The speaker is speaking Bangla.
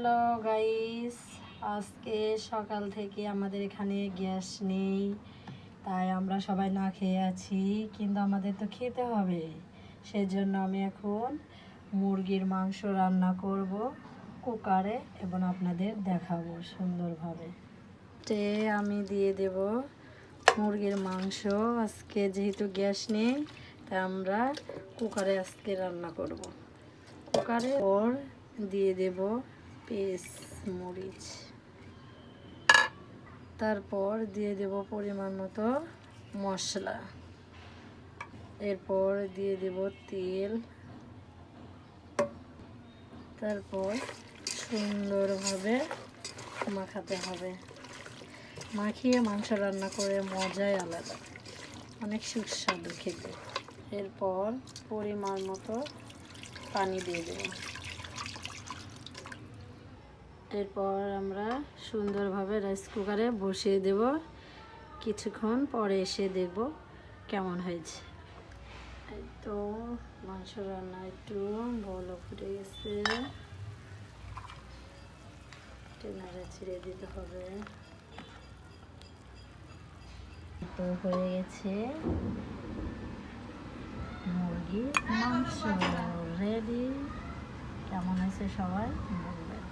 হ্যালো গাইস, আজকে সকাল থেকে আমাদের এখানে গ্যাস নেই, তাই আমরা সবাই না খেয়ে আছি। কিন্তু আমাদের তো খেতে হবে, সেজন্য আমি এখন মুরগির মাংস রান্না করব কুকারে এবং আপনাদের দেখাবো সুন্দরভাবে। আমি দিয়ে দেব মুরগির মাংস। আজকে যেহেতু গ্যাস নেই, তাই আমরা কুকারে আজকে রান্না করব। কুকারে ওর দিয়ে দেব পেঁয়াজ মরিচ, তারপর দিয়ে দেব পরিমাণ মতো মশলা, এরপর দিয়ে দেব তেল, তারপর সুন্দরভাবে মাখাতে হবে। মাখিয়ে মাংস রান্না করে মজাই আলাদা, অনেক সুস্বাদু খেতে। এরপর পরিমাণ মতো পানি দিয়ে দেব। এরপর আমরা সুন্দরভাবে রাইস কুকারে বসিয়ে দেব। কিছুক্ষণ পরে এসে দেখব কেমন হয়েছে। এই তো মাংস রান্না একটু ভালো ফুটে গেছে, নাড়া ছিঁড়ে দিতে হবে। তো হয়ে গেছে মুরগির মাংস রেডি। কেমন হয়েছে সবাই বলবেন।